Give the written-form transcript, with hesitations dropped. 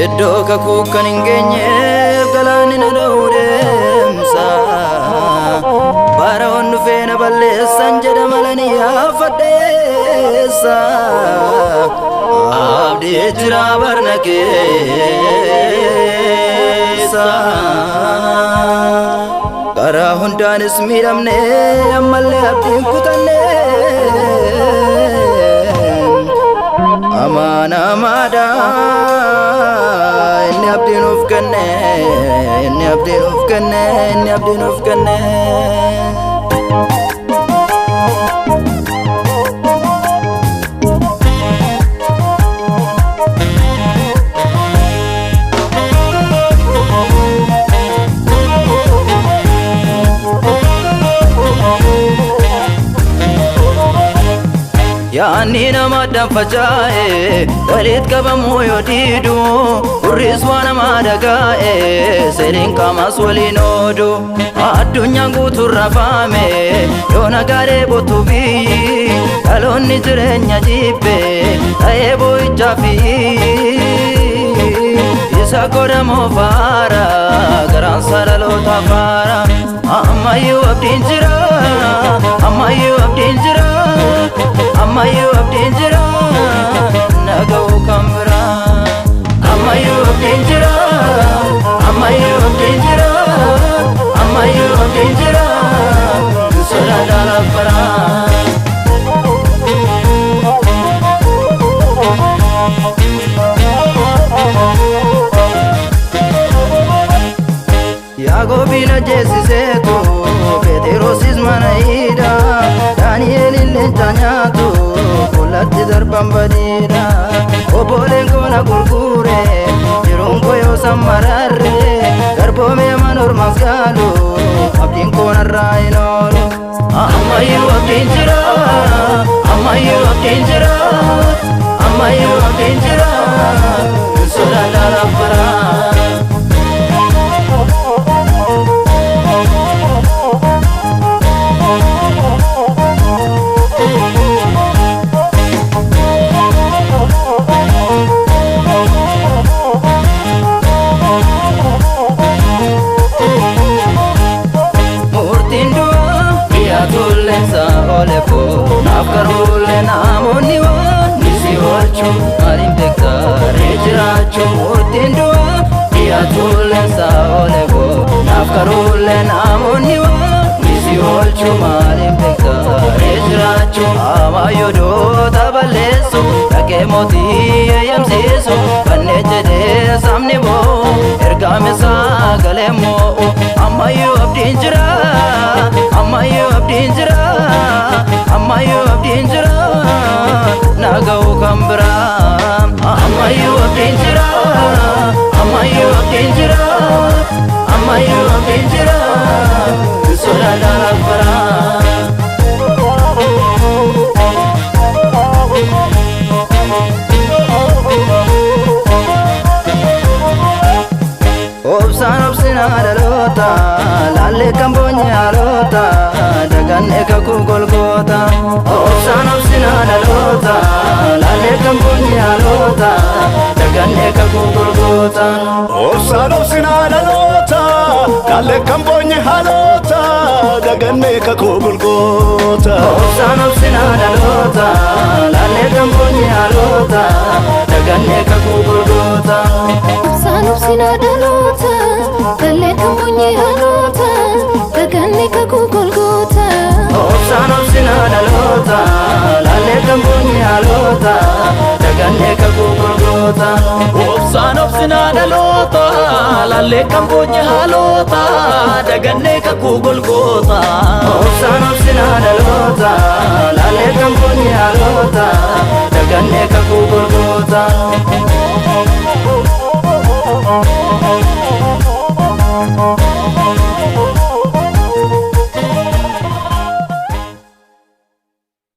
Iddoo kakuu kan hin geenyeef galaanni na dhowreemsa bara on dhufee na balleessan jedha malanii yaafadheessa abdii jira barna keessa karaa hundaanis miidhamne ammallee abdiin kutanne amana amada inni abdiin of kenne inni abdiin of kenne inni abdiin of kenne yaani nama danfachaa'e walitti qabamuu yoo diidu urris waan nama dhaga'e seenin qaamas waliin oodu addunyaan guutuun raafame yoo nagaadhee bootu biyyi dhaloonni jireenya jibbe ta'ee boo'ichaa fi isa godhamoo faara garaan sadaloota faara ammayyuu abdiin jira ammayyuu abdiin jira ammayyuu abdiin jira naga'uu kan biraa ammayyuu abdiin jira ammayyuu abdiin jira ammayyuu abdiin jira sodaadhaan affaraa Yaaqoobiin ajjeesiseetu Phexrosis mana hidha Daani'eel leenca nyaatu fuulatti darban badiidha obboleen koo na gurgure yeroon koo yoo sammararre garboomee manormas gaalu abdiin koo narraa hin oolu ammayyuu abdiin jira ammayyuu abdiin jira ammayyuu abdiin jira sodaadhaan affaraa Olepo nafkarule namoni wa nisi ochu arim bektare jirachu murtindua ya tule sa olepo nafkarule namoni wa nisi ochu arim bektare jirachu amayodo tabalesu take moti yamsisu banne jede samne bo ergame sa galemo amayu abdin jira amayu abdin jira ammayyuu abdiin jira naga'uu kan biraa ammayyuu abdiin jira ammayyuu abdiin jira ammayyuu abdiin jira sodaadhaan affaraa obsaan obsinaa dhaloota laallee kan boonye haalota daganne kakuu golgoota obsaan obsinaa dhaloota laallee kan boonye haalota daganne kakuu golgoota obsaan obsinaa dhaloota laallee kan boonye haalota daganne kakuu golgoota obsaan obsinaa dhaloota laallee kan boonye haalota daganne kakuu golgoota obsaan obsinaa dhaloota laallee kan boonye haalota daganne kakuu golgoota obsaan obsinaa dhaloota laallee kan boonye haalota daganne kakuu golgoota obsaan obsinaa dhaloota laallee kan boonye haalota daganne kakuu golgoota obsaan obsinaa dhaloota laallee kan boonye haalota daganne kakuu golgoota